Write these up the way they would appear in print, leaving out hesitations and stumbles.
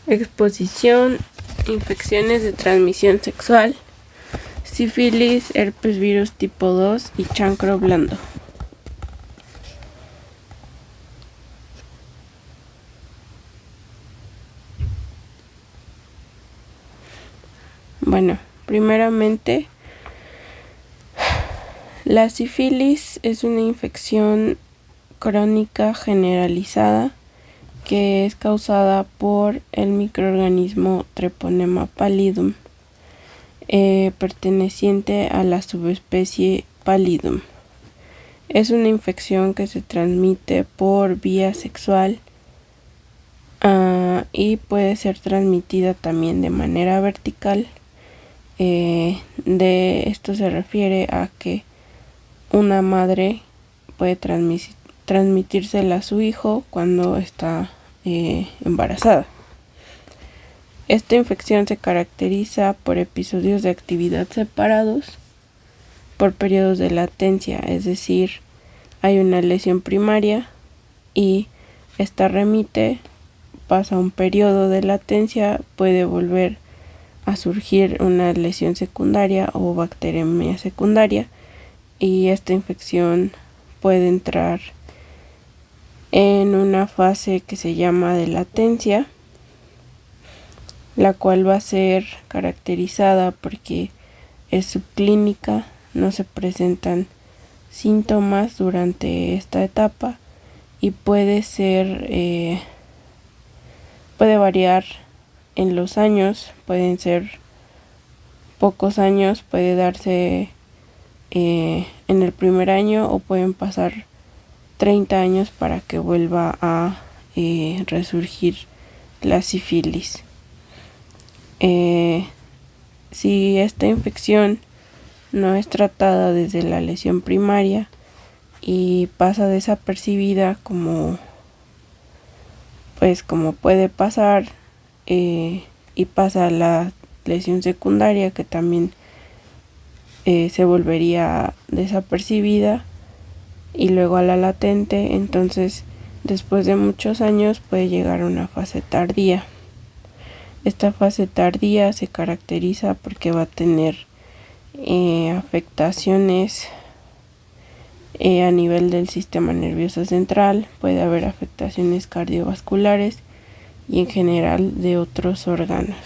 exposición, infecciones de transmisión sexual, sífilis, herpes virus tipo 2 y chancro blando. Bueno, primeramente, la sífilis es una infección crónica generalizada que es causada por el microorganismo Treponema pallidum, perteneciente a la subespecie Pallidum. Es una infección que se transmite por vía sexual y puede ser transmitida también de manera vertical. De esto se refiere a que una madre puede transmitírsela a su hijo cuando está embarazada. Esta infección se caracteriza por episodios de actividad separados por periodos de latencia, es decir, hay una lesión primaria y esta remite, pasa un periodo de latencia, puede volver a surgir una lesión secundaria o bacteremia secundaria y esta infección puede entrar en una fase que se llama de latencia, la cual va a ser caracterizada porque es subclínica, no se presentan síntomas durante esta etapa y puede variar en los años, pueden ser pocos años, puede darse en el primer año o pueden pasar 30 años para que vuelva a resurgir la sífilis. Si esta infección no es tratada desde la lesión primaria y pasa desapercibida como puede pasar, y pasa la lesión secundaria que también se volvería desapercibida y luego a la latente, entonces después de muchos años puede llegar a una fase tardía. Esta fase tardía se caracteriza porque va a tener afectaciones a nivel del sistema nervioso central, puede haber afectaciones cardiovasculares y en general de otros órganos.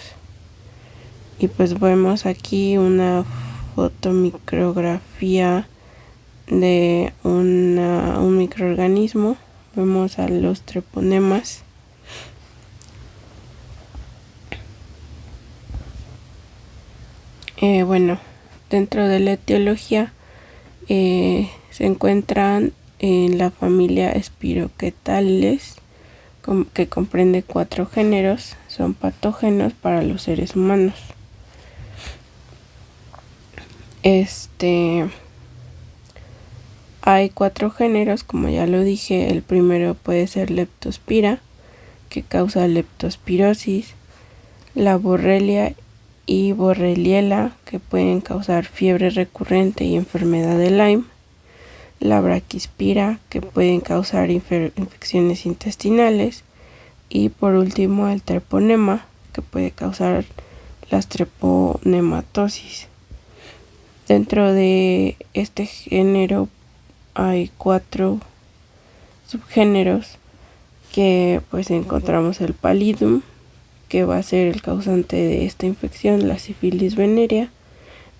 Y pues vemos aquí una fotomicrografía de un microorganismo. Vemos a los treponemas. Dentro de la etiología se encuentran en la familia Spirochaetales, que comprende 4 géneros, son patógenos para los seres humanos. Hay 4 géneros, como ya lo dije. El primero puede ser Leptospira, que causa leptospirosis, la Borrelia y Borreliella, que pueden causar fiebre recurrente y enfermedad de Lyme, la Brachyspira, que pueden causar infecciones intestinales, y por último el treponema, que puede causar las treponematosis. Dentro de este género hay 4 subgéneros que pues encontramos el Pallidum, que va a ser el causante de esta infección, la sífilis venérea,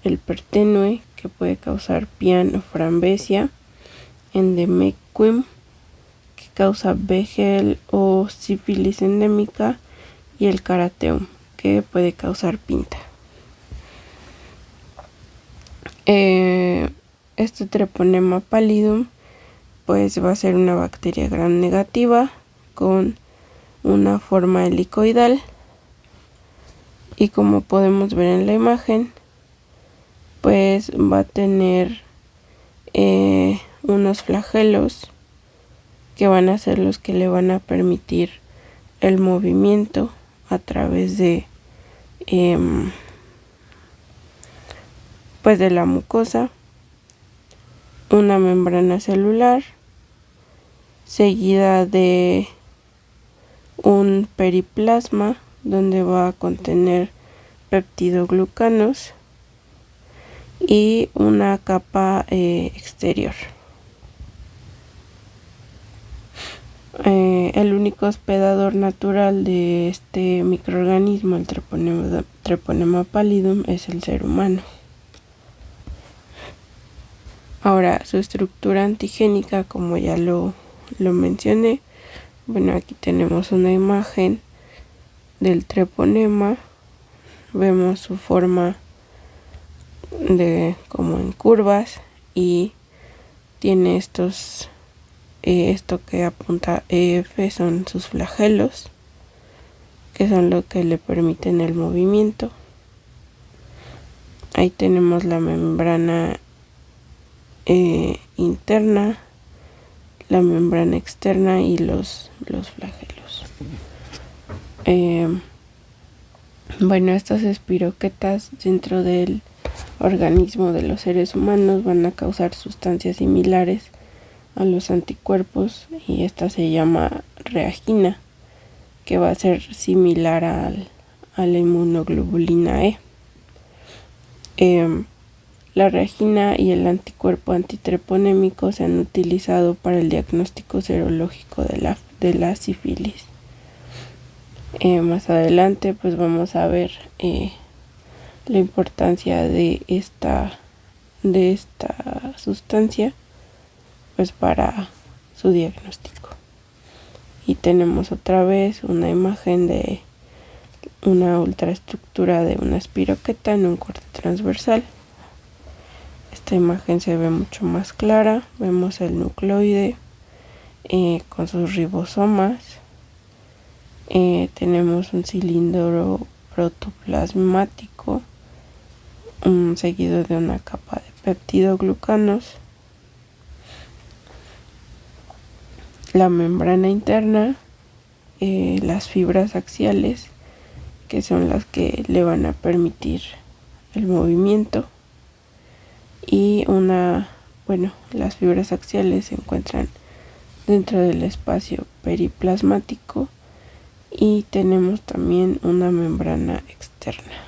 el Pertenue, que puede causar pian o frambesia, Endemequim, que causa Begel o sífilis endémica, y el Carateum, que puede causar pinta. Este Treponema pallidum pues va a ser una bacteria gram negativa con una forma helicoidal, y como podemos ver en la imagen, pues va a tener unos flagelos que van a ser los que le van a permitir el movimiento a través de de la mucosa, una membrana celular seguida de un periplasma donde va a contener peptidoglucanos y una capa exterior. El único hospedador natural de este microorganismo, el Treponema pallidum, es el ser humano. Ahora, su estructura antigénica, como ya lo mencioné, bueno, aquí tenemos una imagen del treponema. Vemos su forma como en curvas y tiene esto que apunta EF son sus flagelos, que son lo que le permiten el movimiento. Ahí tenemos la membrana interna, la membrana externa y los flagelos. Bueno, estas espiroquetas dentro del organismo de los seres humanos van a causar sustancias similares a los anticuerpos, y esta se llama reagina, que va a ser similar a la inmunoglobulina E. La reagina y el anticuerpo antitreponémico se han utilizado para el diagnóstico serológico de la sífilis. Más adelante pues vamos a ver la importancia de esta sustancia pues para su diagnóstico. Y tenemos otra vez una imagen de una ultraestructura de una espiroqueta en un corte transversal. Esta imagen se ve mucho más clara. Vemos el nucleoide con sus ribosomas. Tenemos un cilindro protoplasmático seguido de una capa de peptidoglucanos. La membrana interna, las fibras axiales, que son las que le van a permitir el movimiento, y las fibras axiales se encuentran dentro del espacio periplasmático, y tenemos también una membrana externa.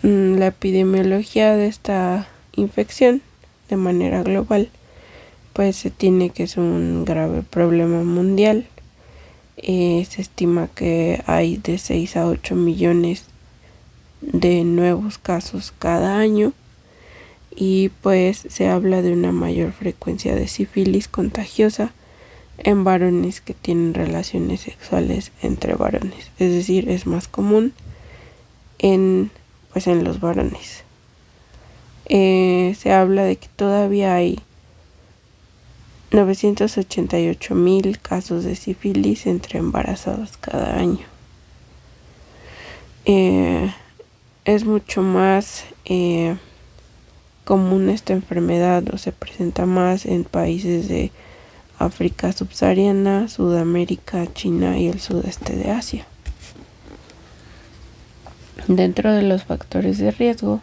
La epidemiología de esta infección de manera global pues se tiene que es un grave problema mundial. Se estima que hay de 6 a 8 millones de nuevos casos cada año, y pues se habla de una mayor frecuencia de sífilis contagiosa en varones que tienen relaciones sexuales entre varones, es decir, es más común en los varones. Se habla de que todavía hay 988,000 casos de sífilis entre embarazadas cada año. Es mucho más común esta enfermedad, o se presenta más en países de África subsahariana, Sudamérica, China y el sudeste de Asia. Dentro de los factores de riesgo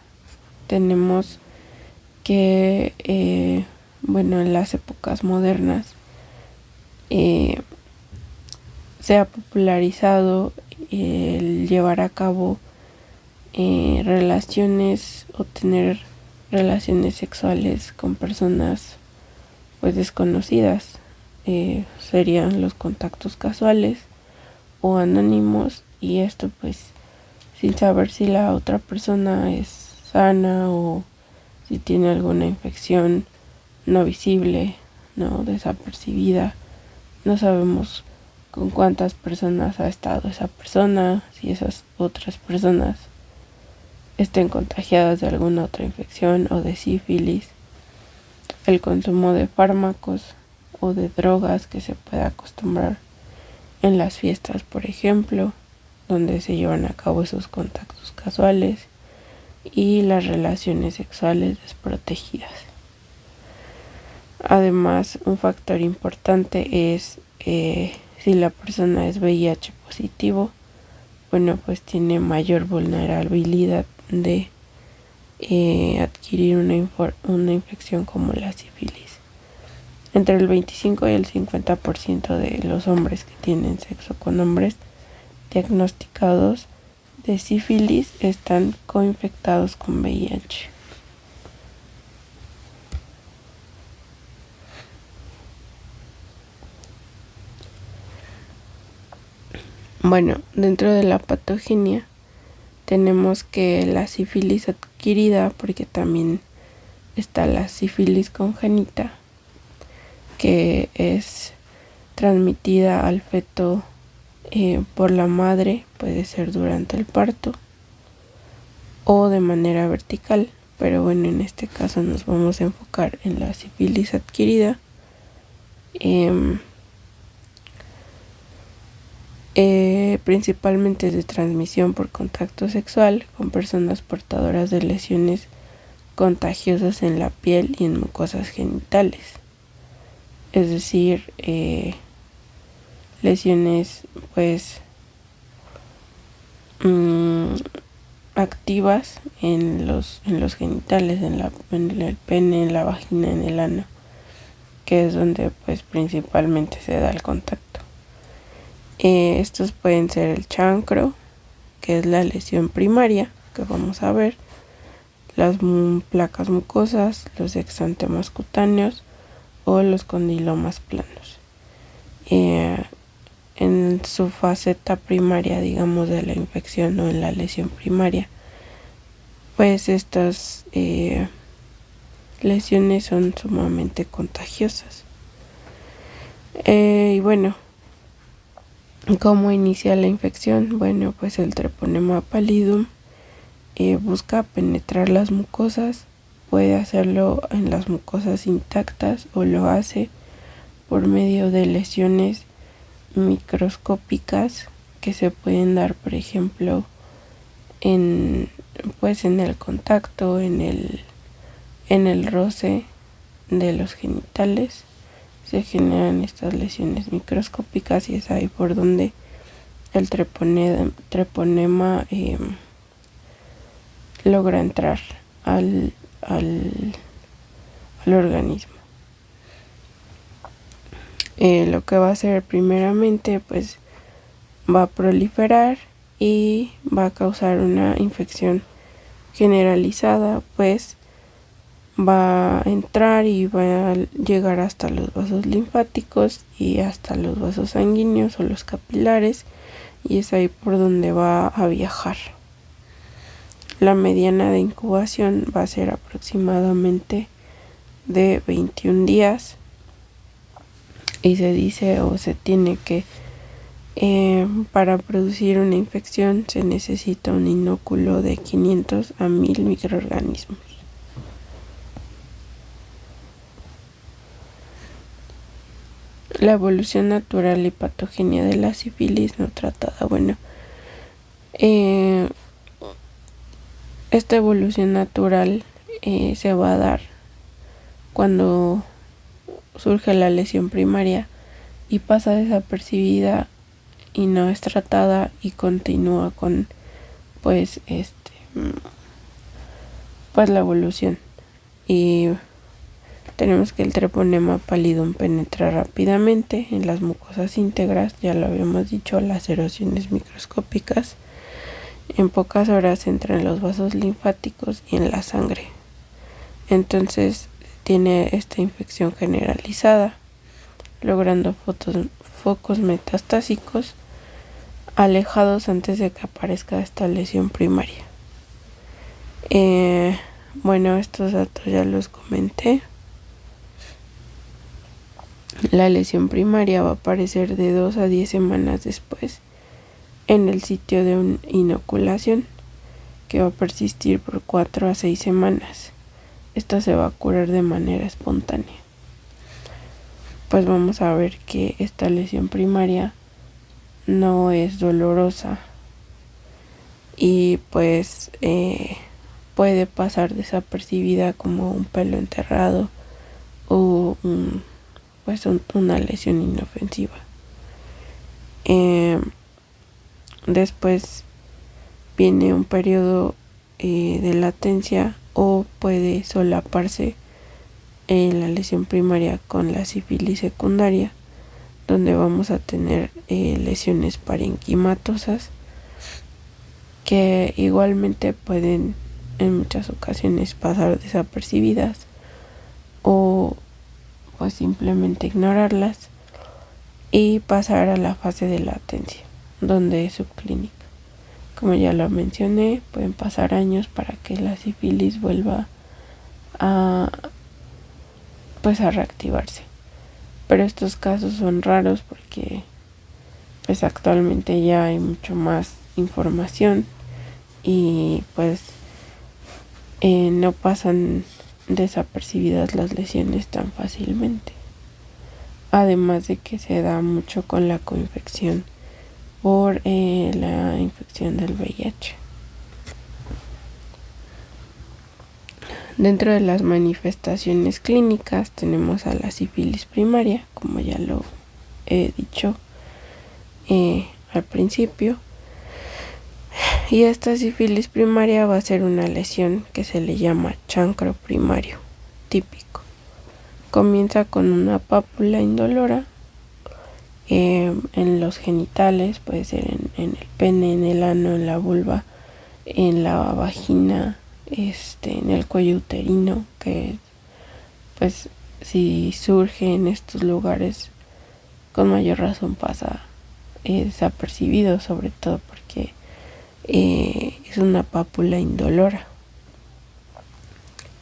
tenemos que en las épocas modernas se ha popularizado el llevar a cabo relaciones o tener relaciones sexuales con personas pues desconocidas. Serían los contactos casuales o anónimos, y esto pues sin saber si la otra persona es sana o si tiene alguna infección no visible, no desapercibida. No sabemos con cuántas personas ha estado esa persona, si esas otras personas estén contagiadas de alguna otra infección o de sífilis. El consumo de fármacos o de drogas que se puede acostumbrar en las fiestas, por ejemplo, donde se llevan a cabo esos contactos casuales, y las relaciones sexuales desprotegidas. Además, un factor importante es si la persona es VIH positivo, pues tiene mayor vulnerabilidad de adquirir una infección como la sífilis. Entre el 25 y el 50% de los hombres que tienen sexo con hombres diagnosticados de sífilis están coinfectados con VIH. Bueno, dentro de la patogenia tenemos que la sífilis adquirida, porque también está la sífilis congénita, que es transmitida al feto por la madre, puede ser durante el parto o de manera vertical, pero bueno, en este caso nos vamos a enfocar en la sífilis adquirida. Principalmente es de transmisión por contacto sexual con personas portadoras de lesiones contagiosas en la piel y en mucosas genitales, es decir, lesiones pues activas en los genitales, en el pene, en la vagina, en el ano, que es donde pues principalmente se da el contacto. Estos pueden ser el chancro, que es la lesión primaria que vamos a ver, las placas mucosas, los exantemas cutáneos o los condilomas planos. En su faceta primaria, digamos, de la infección o en la lesión primaria, pues estas lesiones son sumamente contagiosas. Y bueno, ¿cómo inicia la infección? Bueno, pues el treponema pallidum busca penetrar las mucosas, puede hacerlo en las mucosas intactas o lo hace por medio de lesiones microscópicas que se pueden dar, por ejemplo, en el contacto, en el roce de los genitales. Se generan estas lesiones microscópicas y es ahí por donde el treponema logra entrar al organismo. Lo que va a hacer primeramente pues va a proliferar y va a causar una infección generalizada, pues va a entrar y va a llegar hasta los vasos linfáticos y hasta los vasos sanguíneos o los capilares, y es ahí por donde va a viajar. La mediana de incubación va a ser aproximadamente de 21 días y se dice o se tiene que para producir una infección se necesita un inóculo de 500 a 1000 microorganismos. La evolución natural y patogenia de la sífilis no tratada. Bueno, esta evolución natural se va a dar cuando surge la lesión primaria y pasa desapercibida y no es tratada y continúa con pues la evolución. Y tenemos que el treponema pallidum penetra rápidamente en las mucosas íntegras, ya lo habíamos dicho, las erosiones microscópicas. En pocas horas entra en los vasos linfáticos y en la sangre. Entonces tiene esta infección generalizada, logrando focos metastásicos alejados antes de que aparezca esta lesión primaria. Bueno, estos datos ya los comenté. La lesión primaria va a aparecer de 2 a 10 semanas después en el sitio de inoculación, que va a persistir por 4 a 6 semanas. Esta se va a curar de manera espontánea. Pues vamos a ver que esta lesión primaria no es dolorosa y pues puede pasar desapercibida como un pelo enterrado o una lesión inofensiva. Después viene un periodo de latencia o puede solaparse la lesión primaria con la sífilis secundaria, donde vamos a tener lesiones parenquimatosas que igualmente pueden en muchas ocasiones pasar desapercibidas o pues simplemente ignorarlas y pasar a la fase de latencia, donde es subclínica. Como ya lo mencioné, pueden pasar años para que la sífilis vuelva a reactivarse. Pero estos casos son raros porque pues actualmente ya hay mucho más información y pues no pasan desapercibidas las lesiones tan fácilmente. Además de que se da mucho con la coinfección por la infección del VIH. Dentro de las manifestaciones clínicas tenemos a la sífilis primaria, como ya lo he dicho al principio. Y esta sífilis primaria va a ser una lesión que se le llama chancro primario, típico. Comienza con una pápula indolora en los genitales, puede ser en el pene, en el ano, en la vulva, en la vagina, en el cuello uterino, que pues si surge en estos lugares con mayor razón pasa desapercibido, sobre todo porque es una pápula indolora.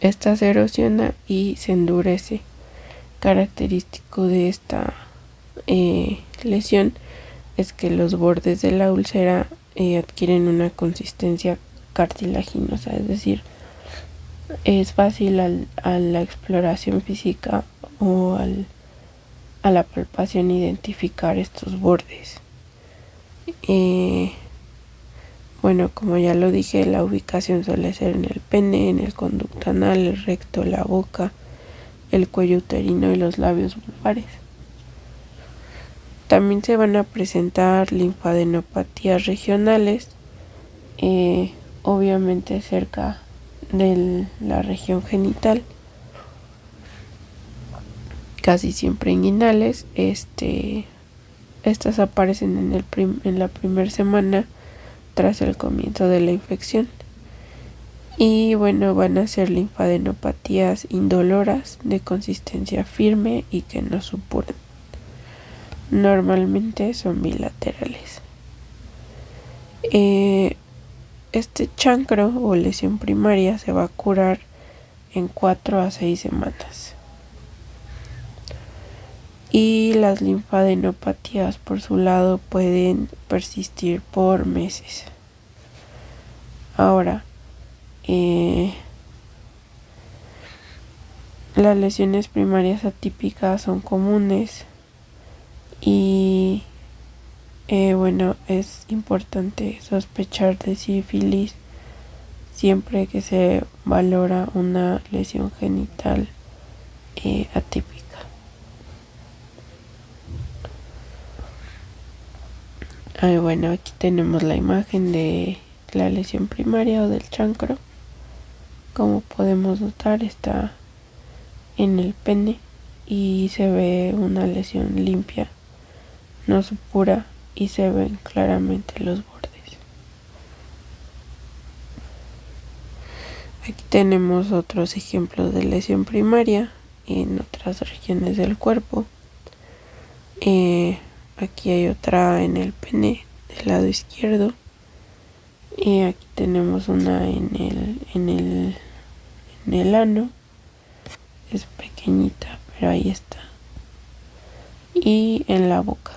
Esta se erosiona y se endurece. Característico de esta lesión es que los bordes de la úlcera adquieren una consistencia cartilaginosa, es decir, es fácil a la exploración física o a la palpación identificar estos bordes. Bueno, como ya lo dije, la ubicación suele ser en el pene, en el conducto anal, el recto, la boca, el cuello uterino y los labios vulvares. También se van a presentar linfadenopatías regionales, obviamente cerca de la región genital, casi siempre inguinales. Estas aparecen en la primera semana tras el comienzo de la infección. Y bueno, van a ser linfadenopatías indoloras de consistencia firme y que no supuran. Normalmente son bilaterales. Este chancro o lesión primaria se va a curar en 4 a 6 semanas. Y las linfadenopatías por su lado pueden persistir por meses. Ahora, las lesiones primarias atípicas son comunes y bueno, es importante sospechar de sífilis siempre que se valora una lesión genital atípica. Bueno, aquí tenemos la imagen de la lesión primaria o del chancro. Como podemos notar, está en el pene y se ve una lesión limpia, no supura, y se ven claramente los bordes. Aquí tenemos otros ejemplos de lesión primaria en otras regiones del cuerpo. Aquí hay otra en el pene del lado izquierdo. Y aquí tenemos una en el ano. Es pequeñita, pero ahí está. Y en la boca.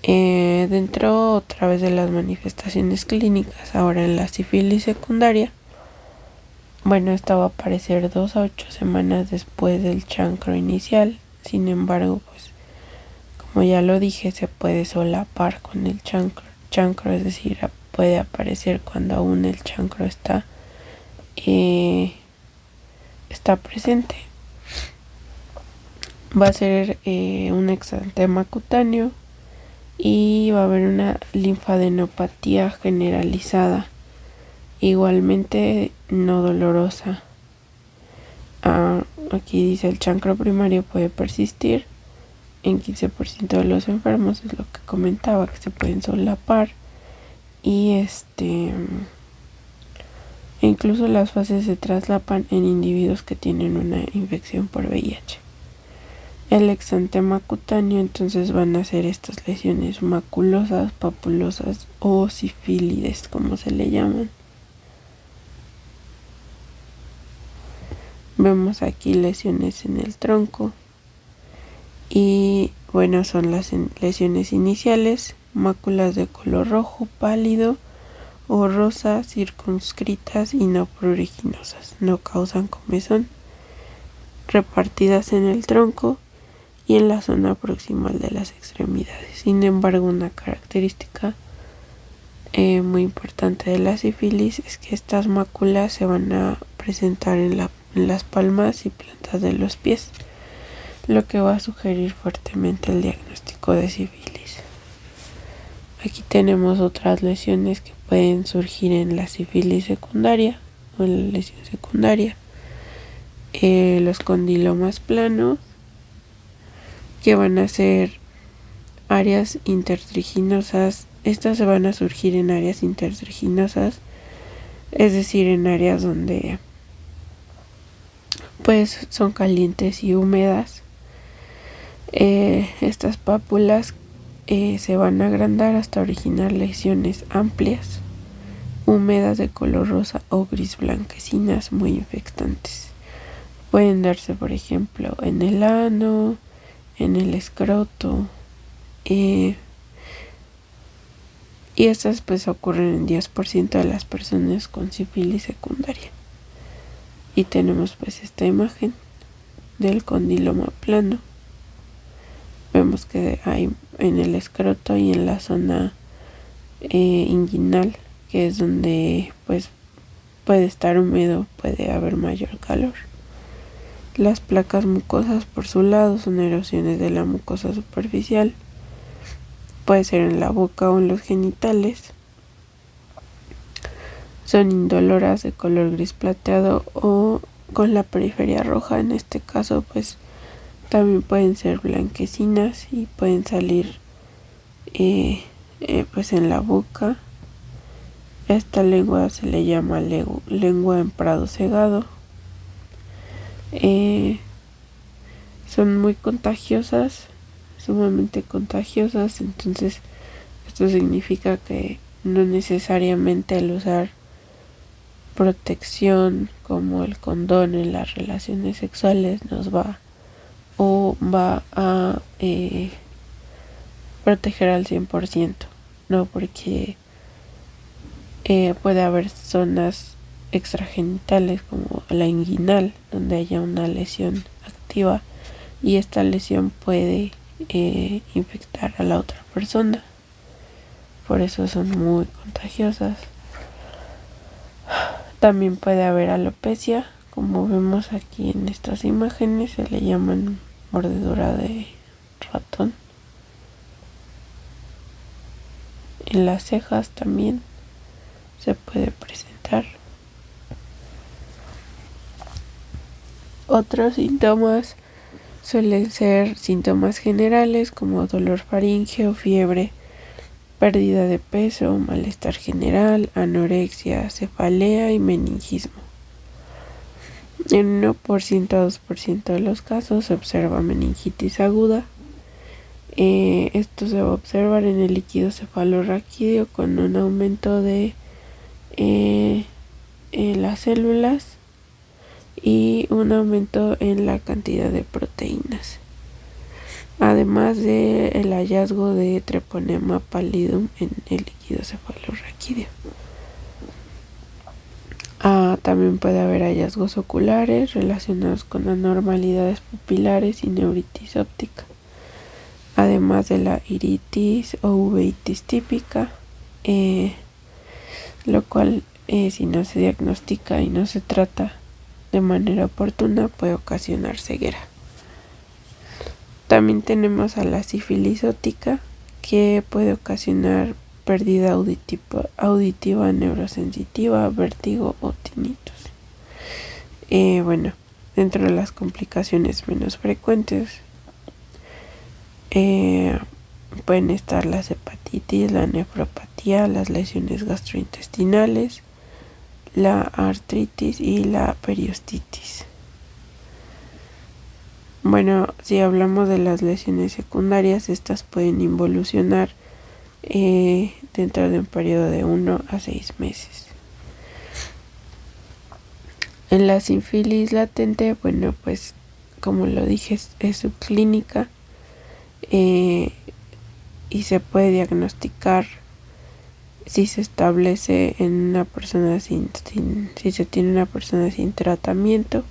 Dentro otra vez de las manifestaciones clínicas, ahora en la sífilis secundaria, bueno, esta va a aparecer 2 a 8 semanas después del chancro inicial. Sin embargo, pues como ya lo dije, se puede solapar con el chancro, es decir, puede aparecer cuando aún el chancro está presente. Va a ser un exantema cutáneo y va a haber una linfadenopatía generalizada, igualmente no dolorosa, aquí dice el chancro primario puede persistir en 15% de los enfermos, es lo que comentaba, que se pueden solapar, y incluso las fases se traslapan en individuos que tienen una infección por VIH. El exantema cutáneo, entonces van a ser estas lesiones maculosas, papulosas o sifílides, como se le llaman. Vemos aquí lesiones en el tronco y bueno, son las lesiones iniciales, máculas de color rojo pálido o rosa, circunscritas y no pruriginosas, no causan comezón, repartidas en el tronco y en la zona proximal de las extremidades. Sin embargo, una característica muy importante de la sífilis es que estas máculas se van a presentar en las palmas y plantas de los pies, lo que va a sugerir fuertemente el diagnóstico de sífilis. Aquí tenemos otras lesiones que pueden surgir en la sífilis secundaria o en la lesión secundaria. Los condilomas planos, que van a ser áreas intertriginosas. Estas se van a surgir en áreas intertriginosas, es decir, en áreas donde pues son calientes y húmedas. Estas pápulas se van a agrandar hasta originar lesiones amplias, húmedas de color rosa o gris blanquecinas muy infectantes. Pueden darse, por ejemplo, en el ano, en el escroto, y estas pues ocurren en 10% de las personas con sífilis secundaria. Y tenemos pues esta imagen del condiloma plano. Vemos que hay en el escroto y en la zona inguinal, que es donde pues puede estar húmedo, puede haber mayor calor. Las placas mucosas por su lado son erosiones de la mucosa superficial. Puede ser en la boca o en los genitales. Son indoloras de color gris plateado o con la periferia roja. En este caso pues también pueden ser blanquecinas y pueden salir pues en la boca. Esta lengua se le llama lengua en prado cegado. Son muy contagiosas, sumamente contagiosas, entonces esto significa que no necesariamente el usar protección como el condón en las relaciones sexuales nos va a proteger al 100%, no, porque puede haber zonas extragenitales como la inguinal donde haya una lesión activa y esta lesión puede infectar a la otra persona, por eso son muy contagiosas. También puede haber alopecia, como vemos aquí en estas imágenes, se le llaman mordedura de ratón. En las cejas también se puede presentar. Otros síntomas suelen ser síntomas generales como dolor faríngeo, fiebre, pérdida de peso, malestar general, anorexia, cefalea y meningismo. En 1% a 2% de los casos se observa meningitis aguda. Esto se va a observar en el líquido cefalorraquídeo con un aumento de las células y un aumento en la cantidad de proteínas, además del hallazgo de treponema pallidum en el líquido cefalorraquídeo. También puede haber hallazgos oculares relacionados con anormalidades pupilares y neuritis óptica, además de la iritis o uveitis típica, lo cual si no se diagnostica y no se trata de manera oportuna puede ocasionar ceguera. También tenemos a la sífilis óptica, que puede ocasionar pérdida auditiva neurosensitiva, vértigo o tinnitus. dentro de las complicaciones menos frecuentes pueden estar las hepatitis, la nefropatía, las lesiones gastrointestinales, la artritis y la periostitis. Bueno, si hablamos de las lesiones secundarias, estas pueden involucionar dentro de un periodo de 1 a 6 meses. En la sífilis latente, bueno, pues como lo dije, es subclínica y se puede diagnosticar si se establece en una persona si se tiene una persona sin tratamiento,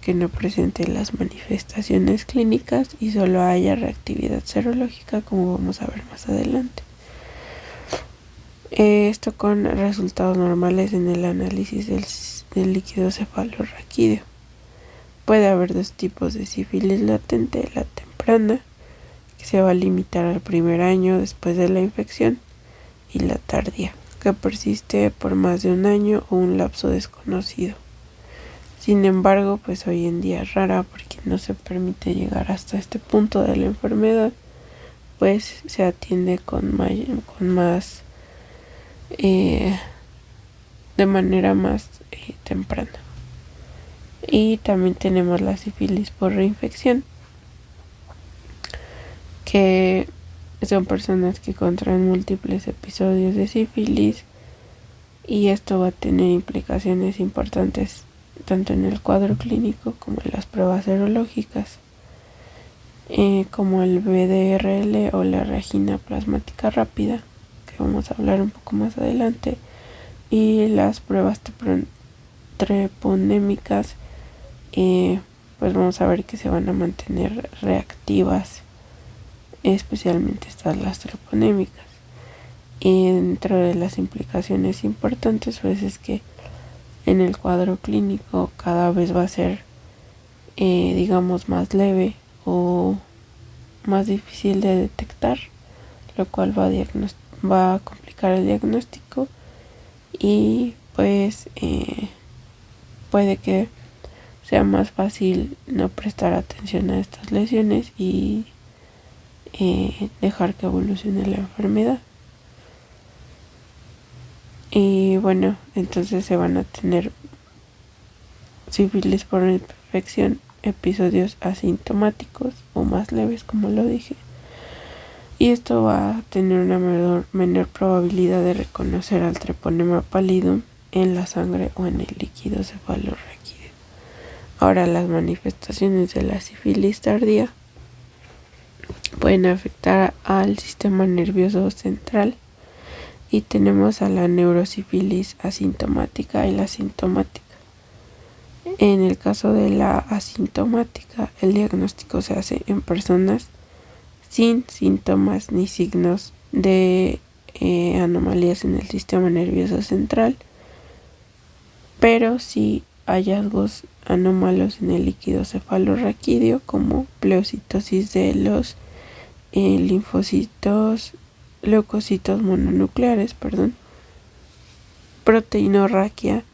que no presente las manifestaciones clínicas y solo haya reactividad serológica, como vamos a ver más adelante. Esto con resultados normales en el análisis del líquido cefalorraquídeo. Puede haber dos tipos de sífilis latente: la temprana, que se va a limitar al primer año después de la infección, y la tardía, que persiste por más de un año o un lapso desconocido. Sin embargo, pues hoy en día es rara porque no se permite llegar hasta este punto de la enfermedad, pues se atiende de manera más temprana. Y también tenemos la sífilis por reinfección, que son personas que contraen múltiples episodios de sífilis, y esto va a tener implicaciones importantes tanto en el cuadro clínico como en las pruebas serológicas, como el VDRL o la reagina plasmática rápida, que vamos a hablar un poco más adelante, y las pruebas treponémicas, pues vamos a ver que se van a mantener reactivas, especialmente las treponémicas. Y dentro de las implicaciones importantes, pues es que en el cuadro clínico cada vez va a ser, digamos, más leve o más difícil de detectar, lo cual va a complicar el diagnóstico, y pues puede que sea más fácil no prestar atención a estas lesiones y dejar que evolucione la enfermedad. Y bueno, entonces se van a tener sífilis por infección, episodios asintomáticos o más leves, como lo dije, y esto va a tener una menor probabilidad de reconocer al treponema pallidum en la sangre o en el líquido cefalorraquídeo. Ahora, las manifestaciones de la sífilis tardía pueden afectar al sistema nervioso central, y tenemos a la neurosífilis asintomática y la sintomática. En el caso de la asintomática, el diagnóstico se hace en personas sin síntomas ni signos de anomalías en el sistema nervioso central, pero sí hallazgos anómalos en el líquido cefalorraquídeo, como pleocitosis de los leucocitos mononucleares, proteinorraquia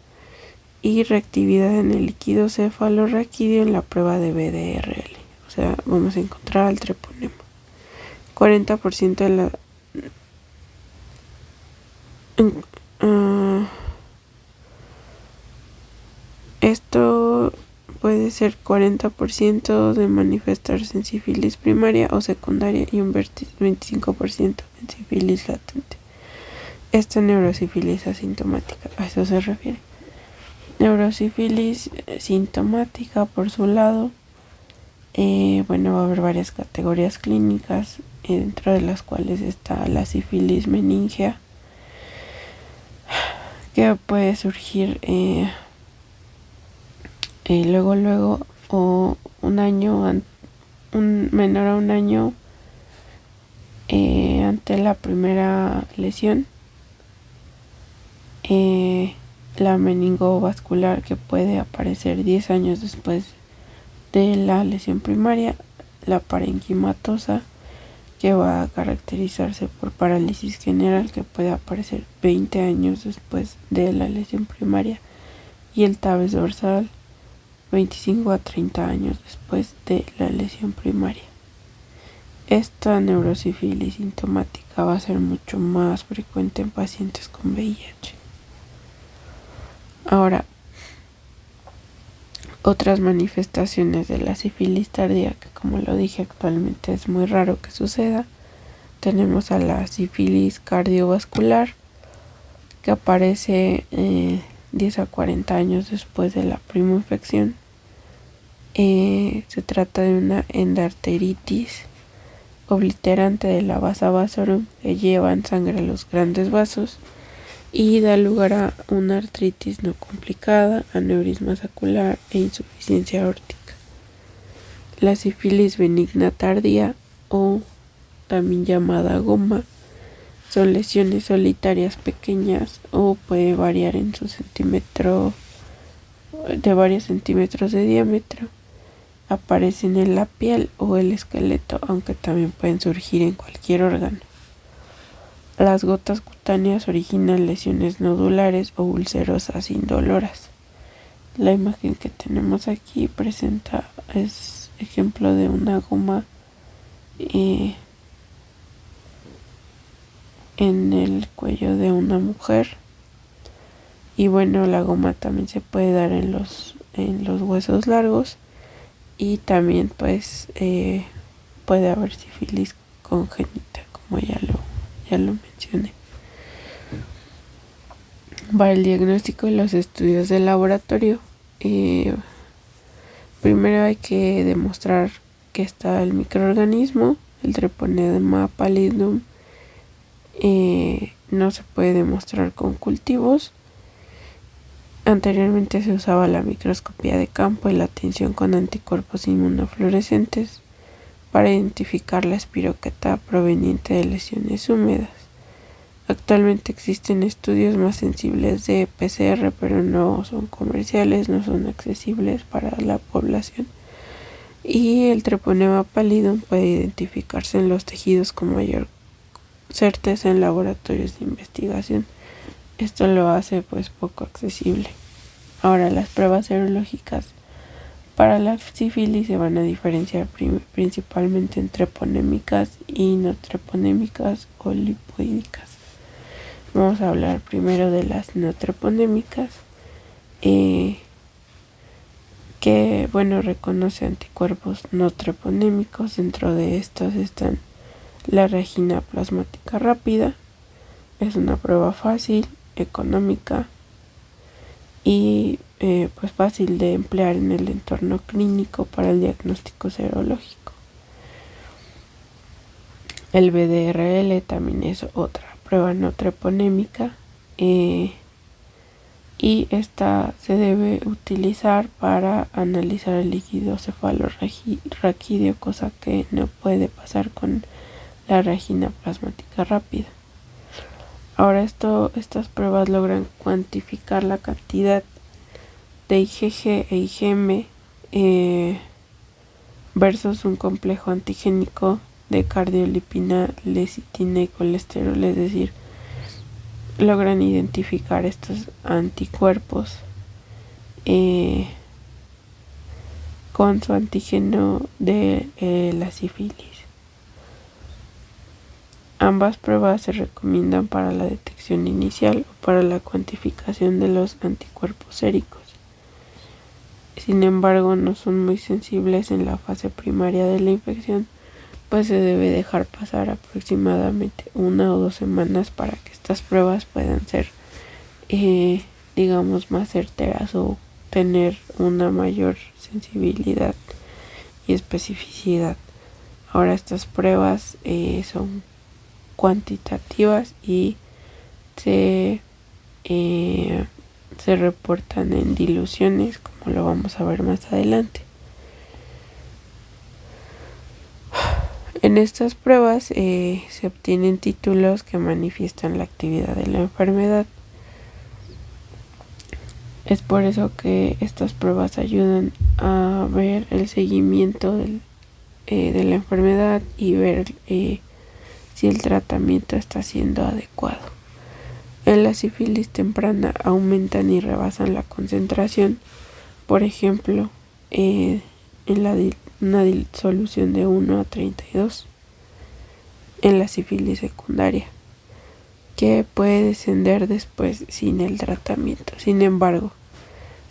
y reactividad en el líquido cefalorraquídeo en la prueba de VDRL. O sea, vamos a encontrar al treponema. 40% de la esto puede ser 40% de manifestarse en sífilis primaria o secundaria y un 25% en sífilis latente. Esta neurosífilis asintomática, a eso se refiere. Neurosífilis sintomática, por su lado, bueno, va a haber varias categorías clínicas, dentro de las cuales está la sífilis meningea, que puede surgir luego o un menor a un año ante la primera lesión. La meningovascular, que puede aparecer 10 años después de la lesión primaria. La parenquimatosa, que va a caracterizarse por parálisis general, que puede aparecer 20 años después de la lesión primaria. Y el tabes dorsal, 25 a 30 años después de la lesión primaria. Esta neurosífilis sintomática va a ser mucho más frecuente en pacientes con VIH. Ahora, otras manifestaciones de la sífilis tardía, que como lo dije actualmente es muy raro que suceda, tenemos a la sífilis cardiovascular, que aparece 10 a 40 años después de la primera infección. Se trata de una endarteritis obliterante de la vasa vasorum que lleva en sangre a los grandes vasos y da lugar a una artritis no complicada, aneurisma saccular e insuficiencia aórtica. La sífilis benigna tardía, o también llamada goma, son lesiones solitarias pequeñas o puede variar en su centímetro, de varios centímetros de diámetro. Aparecen en la piel o el esqueleto, aunque también pueden surgir en cualquier órgano. Las gotas cutáneas originan lesiones nodulares o ulcerosas indoloras. La imagen que tenemos aquí es ejemplo de una goma en el cuello de una mujer. Y bueno, la goma también se puede dar en los huesos largos, y también pues puede haber sífilis congénita, como ya lo mencioné. Para el diagnóstico y los estudios de laboratorio, primero hay que demostrar que está el microorganismo, el Treponema pallidum. No se puede demostrar con cultivos. Anteriormente se usaba la microscopía de campo y la tinción con anticuerpos inmunofluorescentes para identificar la espiroqueta proveniente de lesiones húmedas. Actualmente existen estudios más sensibles de PCR, pero no son comerciales, no son accesibles para la población. Y el Treponema pallidum puede identificarse en los tejidos con mayor certeza en laboratorios de investigación. Esto lo hace pues poco accesible. Ahora, las pruebas serológicas para la sífilis se van a diferenciar principalmente en treponémicas y no treponémicas o lipoídicas. Vamos a hablar primero de las no treponémicas, que reconoce anticuerpos no treponémicos. Dentro de estos están la reagina plasmática rápida. Es una prueba fácil, económica y pues fácil de emplear en el entorno clínico para el diagnóstico serológico. El VDRL también es otra prueba no treponémica, y esta se debe utilizar para analizar el líquido cefalorraquídeo, cosa que no puede pasar con la reagina plasmática rápida. Ahora estas pruebas logran cuantificar la cantidad de IgG e IgM versus un complejo antigénico de cardiolipina, lecitina y colesterol, es decir, logran identificar estos anticuerpos con su antígeno de la sífilis. Ambas pruebas se recomiendan para la detección inicial o para la cuantificación de los anticuerpos séricos. Sin embargo, no son muy sensibles en la fase primaria de la infección, pues se debe dejar pasar aproximadamente 1 o 2 semanas para que estas pruebas puedan ser, más certeras o tener una mayor sensibilidad y especificidad. Ahora, estas pruebas son cuantitativas y se reportan en diluciones, como lo vamos a ver más adelante. En estas pruebas se obtienen títulos que manifiestan la actividad de la enfermedad. Es por eso que estas pruebas ayudan a ver el seguimiento de la enfermedad y ver si el tratamiento está siendo adecuado. En la sífilis temprana aumentan y rebasan la concentración. Por ejemplo, en una disolución de 1:32 en la sífilis secundaria, que puede descender después sin el tratamiento. Sin embargo,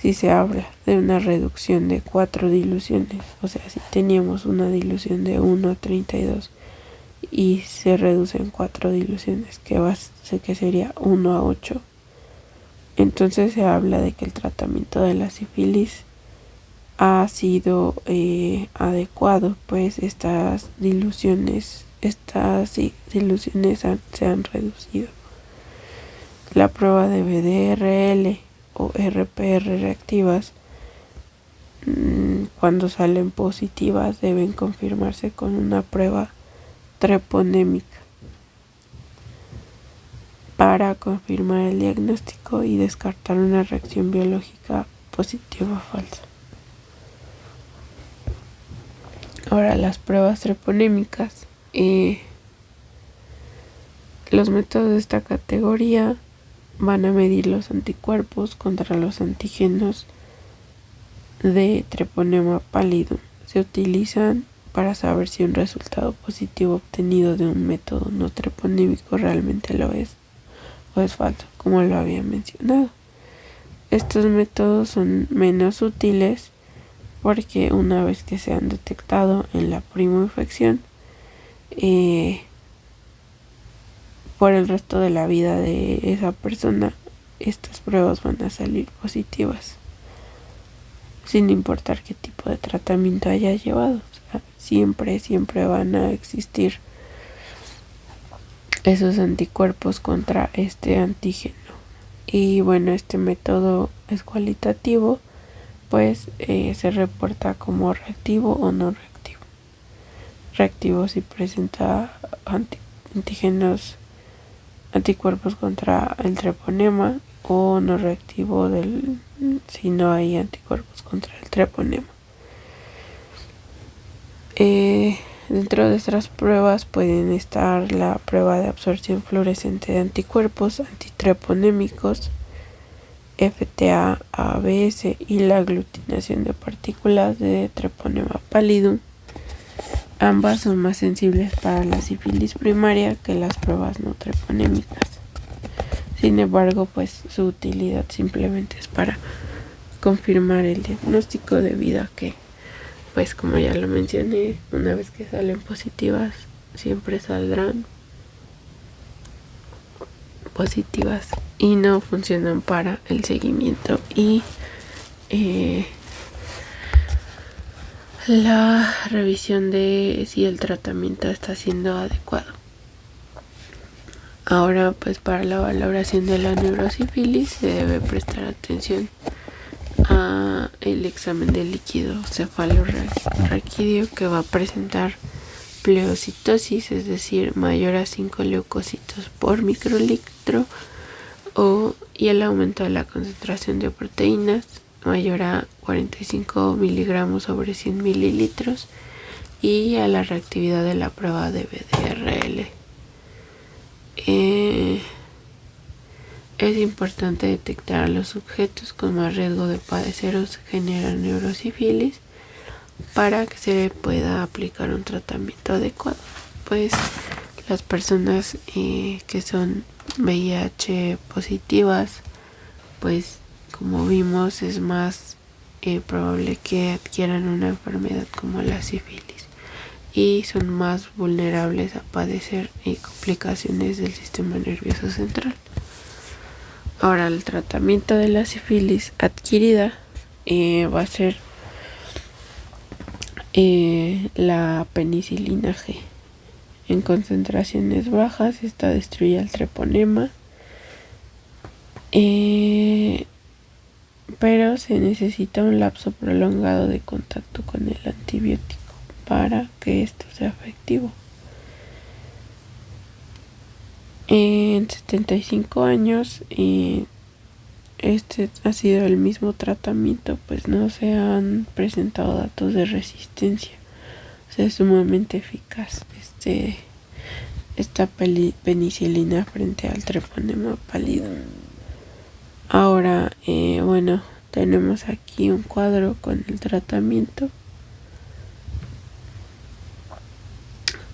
si se habla de una reducción de 4 diluciones, o sea, si teníamos una dilución de 1:32 y se reduce en 4 diluciones, que sería 1:8, entonces se habla de que el tratamiento de la sífilis ha sido adecuado, pues estas diluciones se han reducido. La prueba de VDRL o RPR reactivas, cuando salen positivas, deben confirmarse con una prueba treponémica para confirmar el diagnóstico y descartar una reacción biológica positiva o falsa. Ahora, las pruebas treponémicas. Los métodos de esta categoría van a medir los anticuerpos contra los antígenos de Treponema pallidum. Se utilizan para saber si un resultado positivo obtenido de un método no treponémico realmente lo es o es falso, como lo había mencionado. Estos métodos son menos útiles porque una vez que se han detectado en la primoinfección, por el resto de la vida de esa persona, estas pruebas van a salir positivas, sin importar qué tipo de tratamiento haya llevado. O sea, siempre van a existir esos anticuerpos contra este antígeno. Y bueno, este método es cualitativo, pues se reporta como reactivo o no reactivo. Reactivo si presenta anticuerpos contra el treponema, o no reactivo si no hay anticuerpos contra el treponema. Dentro de estas pruebas pueden estar la prueba de absorción fluorescente de anticuerpos antitreponémicos, FTA-ABS, y la aglutinación de partículas de Treponema pallidum. Ambas son más sensibles para la sífilis primaria que las pruebas no treponémicas. Sin embargo, pues su utilidad simplemente es para confirmar el diagnóstico, debido a que, pues como ya lo mencioné, una vez que salen positivas, siempre saldrán positivas y no funcionan para el seguimiento y la revisión de si el tratamiento está siendo adecuado. Ahora, pues para la valoración de la neurosífilis se debe prestar atención a el examen de líquido cefalorraquídeo, que va a presentar pleocitosis, es decir, mayor a 5 leucocitos por microlitro, y el aumento de la concentración de proteínas mayor a 45 miligramos sobre 100 mililitros, y a la reactividad de la prueba de VDRL. Es importante detectar a los sujetos con más riesgo de padecer o generar neurosífilis para que se pueda aplicar un tratamiento adecuado. Pues las personas que son VIH positivas, pues como vimos, es más probable que adquieran una enfermedad como la sífilis y son más vulnerables a padecer complicaciones del sistema nervioso central. Ahora, el tratamiento de la sífilis adquirida va a ser la penicilina G. En concentraciones bajas, esta destruye el treponema, pero se necesita un lapso prolongado de contacto con el antibiótico para que esto sea efectivo. En 75 años, este ha sido el mismo tratamiento, pues no se han presentado datos de resistencia. O sea, es sumamente eficaz esta penicilina frente al Treponema pallidum. Ahora, bueno, tenemos aquí un cuadro con el tratamiento.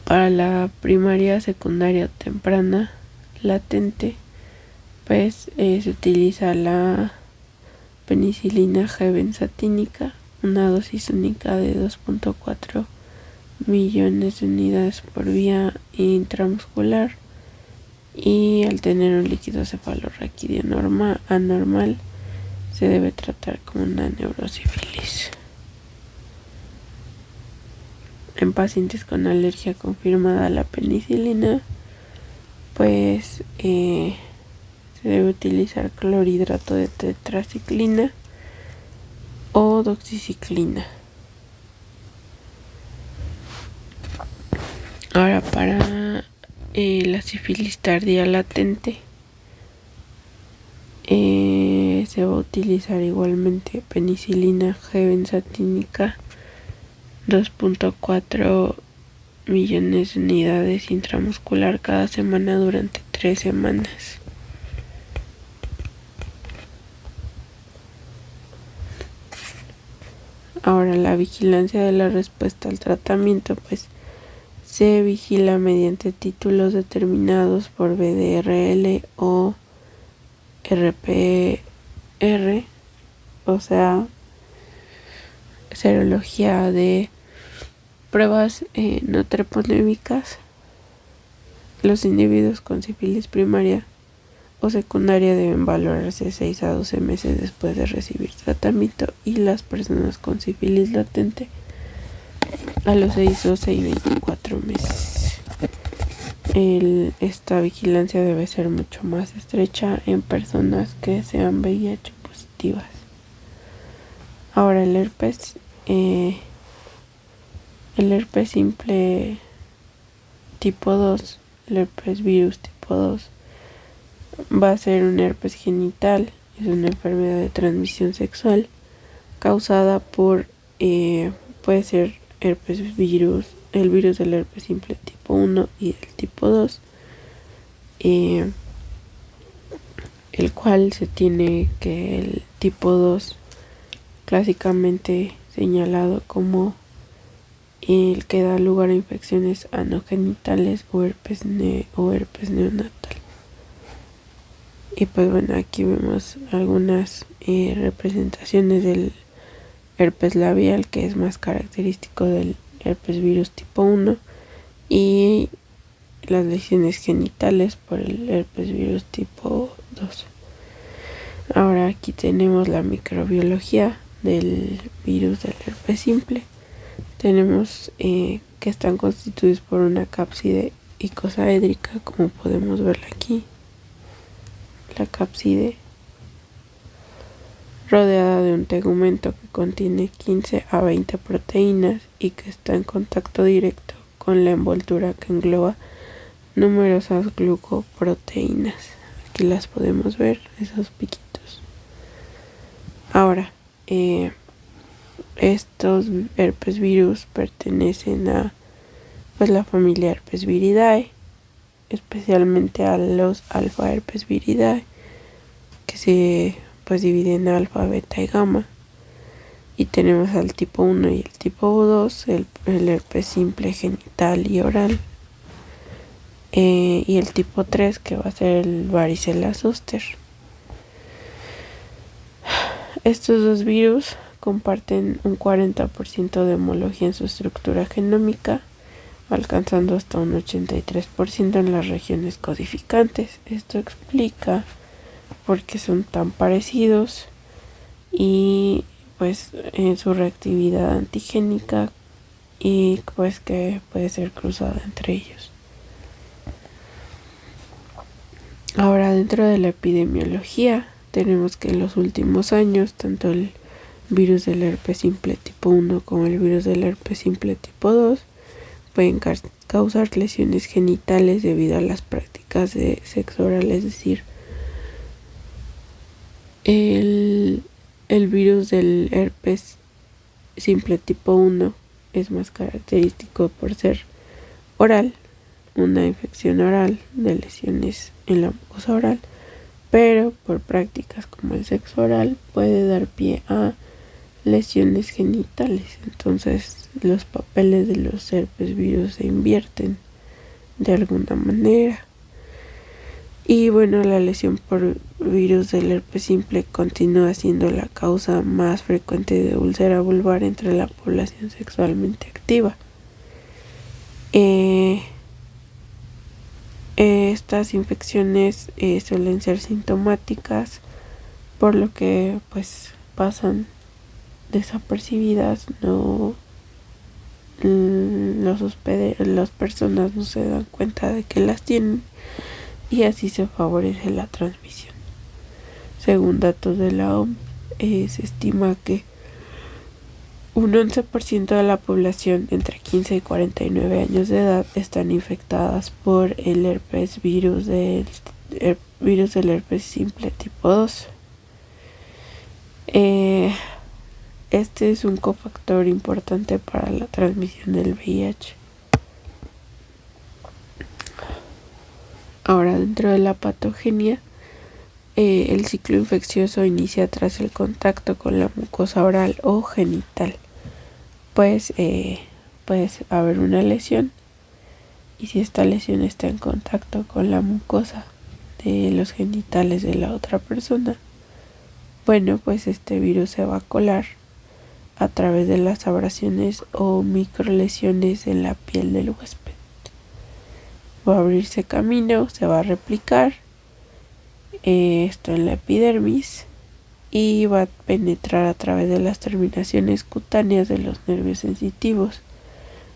Para la primaria, secundaria temprana latente, pues se utiliza la penicilina G benzatínica, una dosis única de 2.4 millones de unidades por vía intramuscular, y al tener un líquido cefalorraquídeo anormal se debe tratar como una neurosífilis. En pacientes con alergia confirmada a la penicilina, pues se debe utilizar clorhidrato de tetraciclina o doxiciclina. Ahora, para la sífilis tardía latente, se va a utilizar igualmente penicilina G benzatínica, 2.4 millones de unidades intramuscular cada semana durante 3 semanas. Ahora, la vigilancia de la respuesta al tratamiento, pues se vigila mediante títulos determinados por BDRL o RPR, o sea, serología de pruebas no treponémicas. Los individuos con sífilis primaria o secundaria deben valorarse 6 a 12 meses después de recibir tratamiento, y las personas con sífilis latente a los 6, 12 y 24 meses. Esta vigilancia debe ser mucho más estrecha en personas que sean VIH positivas. Ahora, el herpes simple tipo 2, el herpes virus tipo 2, va a ser un herpes genital. Es una enfermedad de transmisión sexual causada por, puede ser herpes virus, el virus del herpes simple tipo 1 y el tipo 2, el cual se tiene que el tipo 2 clásicamente señalado como el que da lugar a infecciones anogenitales o herpes neonatal. Y pues bueno, aquí vemos algunas representaciones del herpes labial, que es más característico del herpes virus tipo 1, y las lesiones genitales por el herpes virus tipo 2. Ahora, aquí tenemos la microbiología del virus del herpes simple. Tenemos que están constituidos por una cápside icosaédrica, como podemos verla aquí. La cápside rodeada de un tegumento que contiene 15 a 20 proteínas y que está en contacto directo con la envoltura que engloba numerosas glucoproteínas. Aquí las podemos ver, esos piquitos. Ahora, estos herpes virus pertenecen a la familia Herpesviridae, especialmente a los alfa Herpesviridae, que se dividen en alfa, beta y gamma. Y tenemos al tipo 1 y el tipo 2, el herpes simple genital y oral, y el tipo 3, que va a ser el varicela zoster. Estos dos virus comparten un 40% de homología en su estructura genómica, alcanzando hasta un 83% en las regiones codificantes. Esto explica por qué son tan parecidos y pues en su reactividad antigénica, y pues que puede ser cruzada entre ellos. Ahora, dentro de la epidemiología, tenemos que en los últimos años tanto el virus del herpes simple tipo 1 como el virus del herpes simple tipo 2 pueden causar lesiones genitales debido a las prácticas de sexo oral. Es decir, el virus del herpes simple tipo 1 es más característico por ser oral, una infección oral de lesiones en la mucosa oral, pero por prácticas como el sexo oral puede dar pie a lesiones genitales. Entonces los papeles de los herpes virus se invierten de alguna manera. Y bueno, la lesión por virus del herpes simple continúa siendo la causa más frecuente de úlcera vulvar entre la población sexualmente activa. Estas infecciones suelen ser sintomáticas, por lo que pues pasan desapercibidas, no las personas no se dan cuenta de que las tienen y así se favorece la transmisión. Según datos de la OMS, se estima que un 11% de la población entre 15 y 49 años de edad están infectadas por el virus del herpes simple tipo 2. Este es un cofactor importante para la transmisión del VIH. Ahora, dentro de la patogenia, el ciclo infeccioso inicia tras el contacto con la mucosa oral o genital. Pues puede haber una lesión, y si esta lesión está en contacto con la mucosa de los genitales de la otra persona, bueno, pues este virus se va a colar a través de las abrasiones o microlesiones en la piel del huésped. Va a abrirse camino, se va a replicar esto en la epidermis y va a penetrar a través de las terminaciones cutáneas de los nervios sensitivos.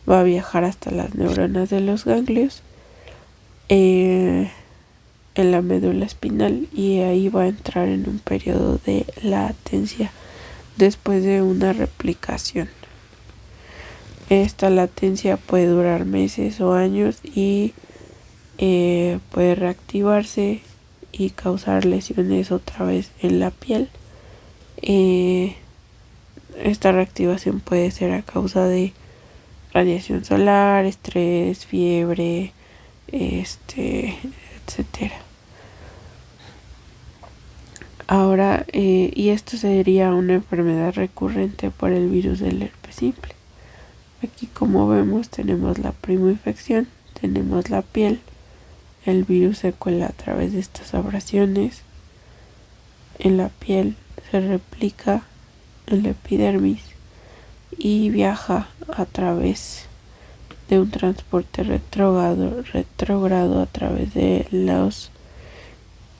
Va a viajar hasta las neuronas de los ganglios en la médula espinal, y ahí va a entrar en un periodo de latencia después de una replicación. Esta latencia puede durar meses o años y puede reactivarse y causar lesiones otra vez en la piel. Esta reactivación puede ser a causa de radiación solar, estrés, fiebre, etcétera. Ahora, y esto sería una enfermedad recurrente por el virus del herpes simple. Aquí, como vemos, tenemos la primoinfección, tenemos la piel, el virus se cuela a través de estas abrasiones en la piel, se replica en la epidermis y viaja a través de un transporte retrógrado a través de los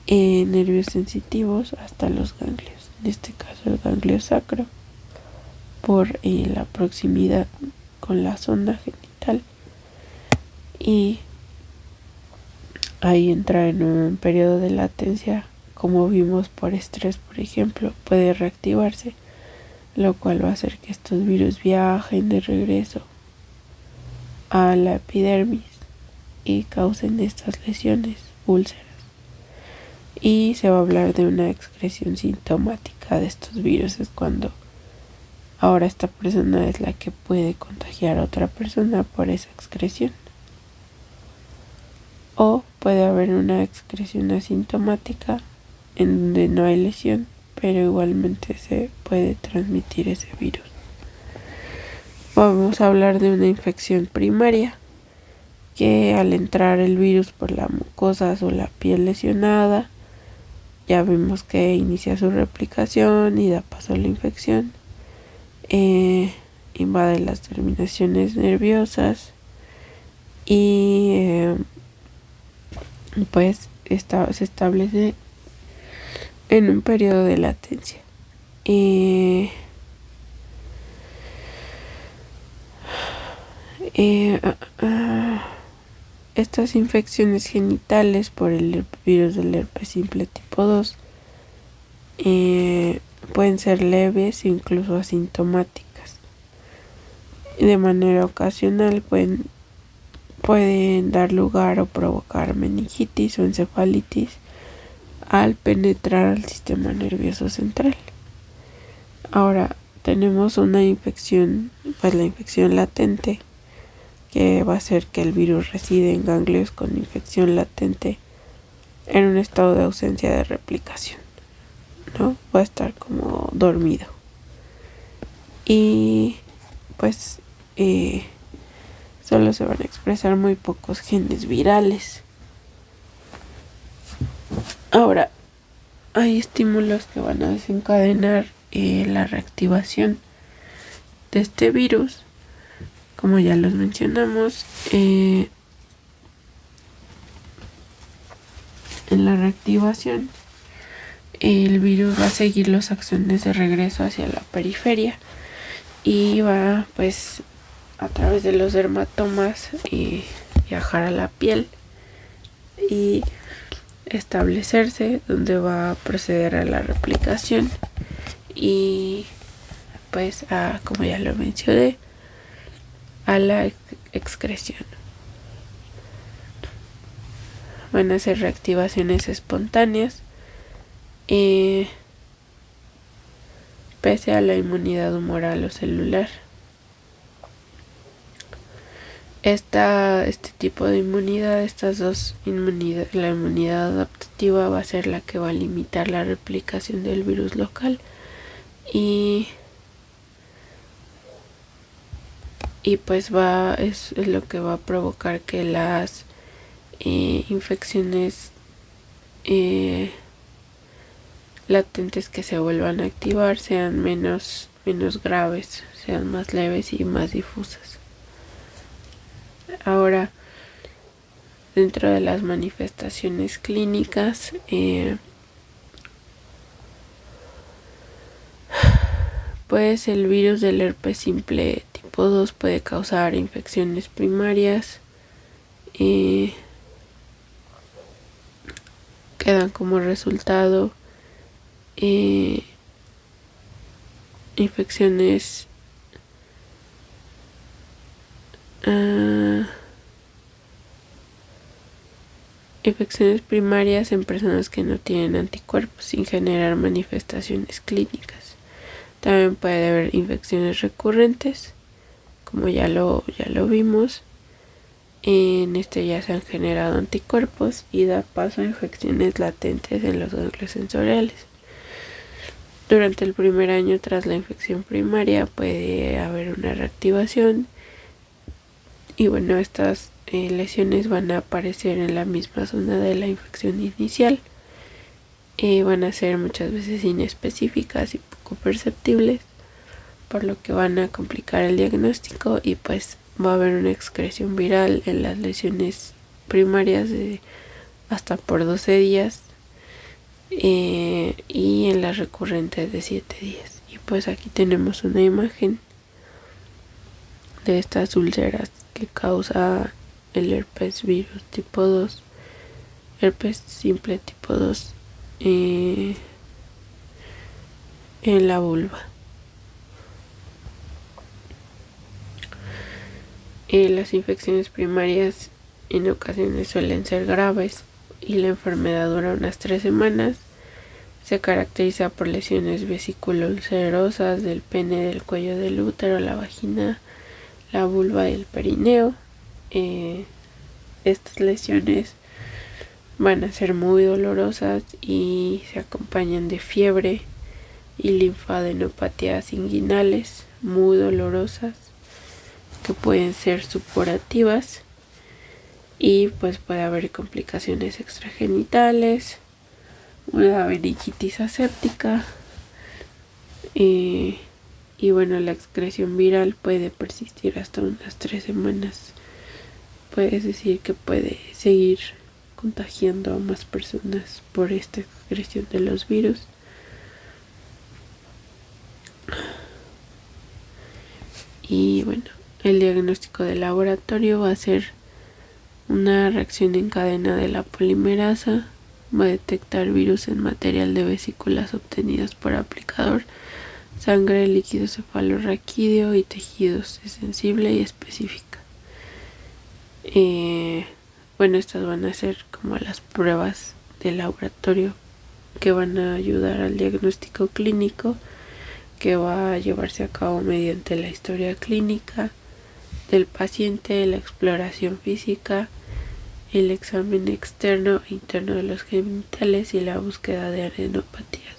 nervios sensitivos hasta los ganglios, en este caso el ganglio sacro, por la proximidad con la zona genital, y ahí entra en un periodo de latencia. Como vimos, por estrés, por ejemplo, puede reactivarse, lo cual va a hacer que estos virus viajen de regreso a la epidermis y causen estas lesiones, úlceras. Y se va a hablar de una excreción sintomática de estos virus, es cuando ahora esta persona es la que puede contagiar a otra persona por esa excreción. O puede haber una excreción asintomática en donde no hay lesión, pero igualmente se puede transmitir ese virus. Vamos a hablar de una infección primaria, que al entrar el virus por la mucosa o la piel lesionada, ya vimos que inicia su replicación y da paso a la infección. Invade las terminaciones nerviosas y pues se establece en un periodo de latencia. Estas infecciones genitales por el virus del herpes simple tipo 2 pueden ser leves e incluso asintomáticas. De manera ocasional pueden dar lugar o provocar meningitis o encefalitis al penetrar al sistema nervioso central. Ahora tenemos una infección, pues la infección latente, que va a ser que el virus reside en ganglios con infección latente en un estado de ausencia de replicación, ¿no? Va a estar como dormido. Y pues solo se van a expresar muy pocos genes virales. Ahora, hay estímulos que van a desencadenar la reactivación de este virus, como ya los mencionamos. En la reactivación, el virus va a seguir los axones de regreso hacia la periferia y va, pues, a través de los dermatomas viajar a la piel y establecerse, donde va a proceder a la replicación y, pues, como ya lo mencioné, a la excreción. Van a ser reactivaciones espontáneas pese a la inmunidad humoral o celular. Este tipo de inmunidad, estas dos inmunidades, la inmunidad adaptativa va a ser la que va a limitar la replicación del virus local y pues es lo que va a provocar que las infecciones latentes que se vuelvan a activar sean menos graves, sean más leves y más difusas. Ahora, dentro de las manifestaciones clínicas, pues el virus del herpes simple tipo 2 puede causar infecciones primarias. Quedan como resultado infecciones primarias en personas que no tienen anticuerpos sin generar manifestaciones clínicas. También puede haber infecciones recurrentes, como ya lo vimos. En este ya se han generado anticuerpos y da paso a infecciones latentes en los ganglios sensoriales. Durante el primer año tras la infección primaria puede haber una reactivación y bueno, estas lesiones van a aparecer en la misma zona de la infección inicial. Van a ser muchas veces inespecíficas y poco perceptibles, por lo que van a complicar el diagnóstico y pues va a haber una excreción viral en las lesiones primarias de hasta por 12 días y en las recurrentes de 7 días. Y pues aquí tenemos una imagen de estas úlceras que causa el herpes virus tipo 2, herpes simple tipo 2 en la vulva. Las infecciones primarias en ocasiones suelen ser graves y la enfermedad dura unas 3 semanas. Se caracteriza por lesiones vesiculo-ulcerosas del pene, del cuello del útero, la vagina, la vulva y el perineo. Estas lesiones van a ser muy dolorosas y se acompañan de fiebre y linfadenopatías inguinales muy dolorosas que pueden ser supurativas y pues puede haber complicaciones extragenitales, una meningitis aséptica y bueno, la excreción viral puede persistir hasta unas 3 semanas. Puede decir que puede seguir contagiando a más personas por esta excreción de los virus. Y bueno, el diagnóstico de laboratorio va a ser una reacción en cadena de la polimerasa. Va a detectar virus en material de vesículas obtenidas por aplicador, sangre, líquido cefalorraquídeo y tejidos. Es sensible y específica. Bueno, estas van a ser como las pruebas de laboratorio que van a ayudar al diagnóstico clínico, que va a llevarse a cabo mediante la historia clínica del paciente, la exploración física, el examen externo e interno de los genitales y la búsqueda de adenopatías.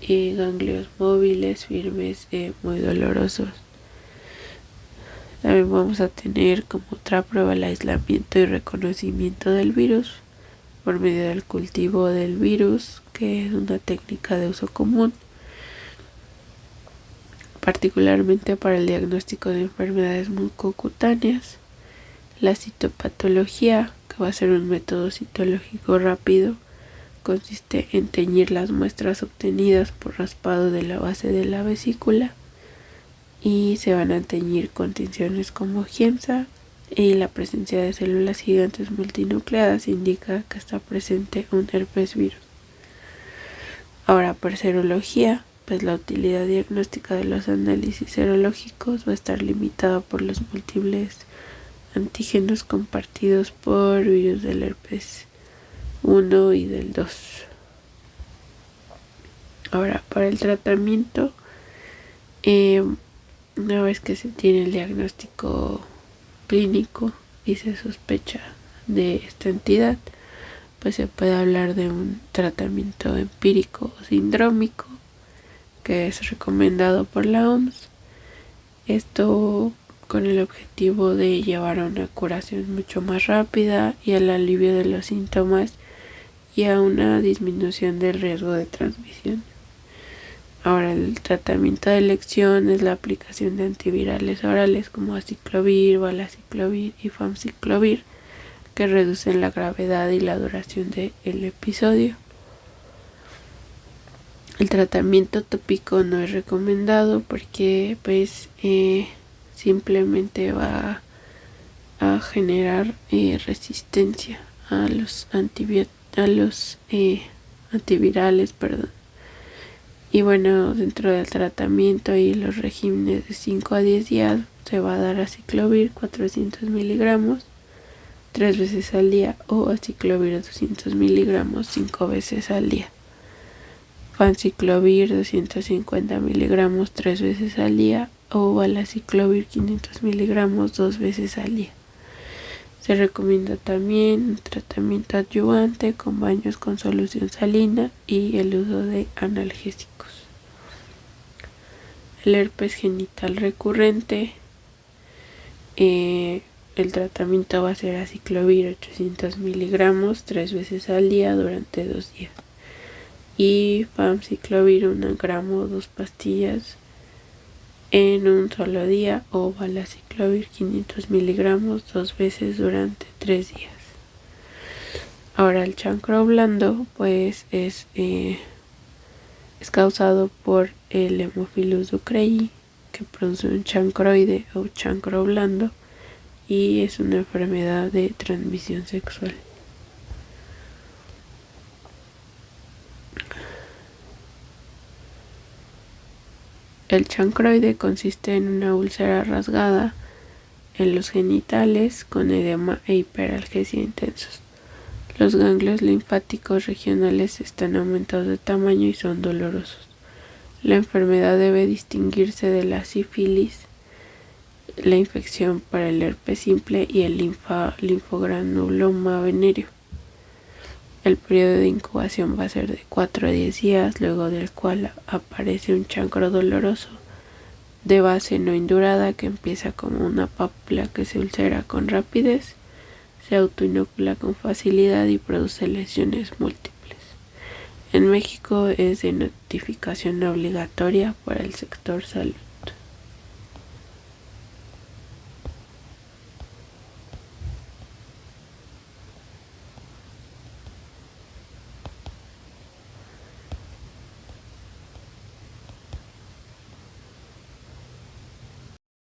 Ganglios móviles, firmes, muy dolorosos. También vamos a tener como otra prueba el aislamiento y reconocimiento del virus por medio del cultivo del virus, que es una técnica de uso común, particularmente para el diagnóstico de enfermedades mucocutáneas. La citopatología, que va a ser un método citológico rápido, consiste en teñir las muestras obtenidas por raspado de la base de la vesícula y se van a teñir con tinciones como Giemsa, y la presencia de células gigantes multinucleadas indica que está presente un herpes virus. Ahora, por serología, pues la utilidad diagnóstica de los análisis serológicos va a estar limitada por los múltiples antígenos compartidos por virus del herpes 1 y del 2. Ahora, para el tratamiento, una vez que se tiene el diagnóstico clínico y se sospecha de esta entidad, pues se puede hablar de un tratamiento empírico o sindrómico que es recomendado por la OMS. Esto con el objetivo de llevar a una curación mucho más rápida y al alivio de los síntomas y a una disminución del riesgo de transmisión. Ahora, el tratamiento de elección es la aplicación de antivirales orales como aciclovir, valaciclovir y famciclovir, que reducen la gravedad y la duración del episodio. El tratamiento tópico no es recomendado porque pues simplemente va a generar resistencia a los antivirales, Y bueno, dentro del tratamiento y los regímenes de 5 a 10 días se va a dar aciclovir 400 miligramos 3 veces al día o aciclovir 200 miligramos 5 veces al día. Famciclovir 250 miligramos 3 veces al día o valaciclovir 500 miligramos 2 veces al día. Se recomienda también un tratamiento adyuvante con baños con solución salina y el uso de analgésicos. El herpes genital recurrente, el tratamiento va a ser aciclovir 800 miligramos 3 veces al día durante 2 días. Y famciclovir 1 gramo o 2 pastillas en un solo día o valaciclovir 500 miligramos 2 veces durante 3 días. Ahora, el chancro blando pues es causado por el Haemophilus ducreyi, que produce un chancroide o chancro blando, y es una enfermedad de transmisión sexual. El chancroide consiste en una úlcera rasgada en los genitales con edema e hiperalgesia intensos. Los ganglios linfáticos regionales están aumentados de tamaño y son dolorosos. La enfermedad debe distinguirse de la sífilis, la infección para el herpes simple y el linfogranuloma venéreo. El periodo de incubación va a ser de 4 a 10 días, luego del cual aparece un chancro doloroso de base no indurada que empieza como una pápula que se ulcera con rapidez, se autoinocula con facilidad y produce lesiones múltiples. En México es de notificación obligatoria para el sector salud.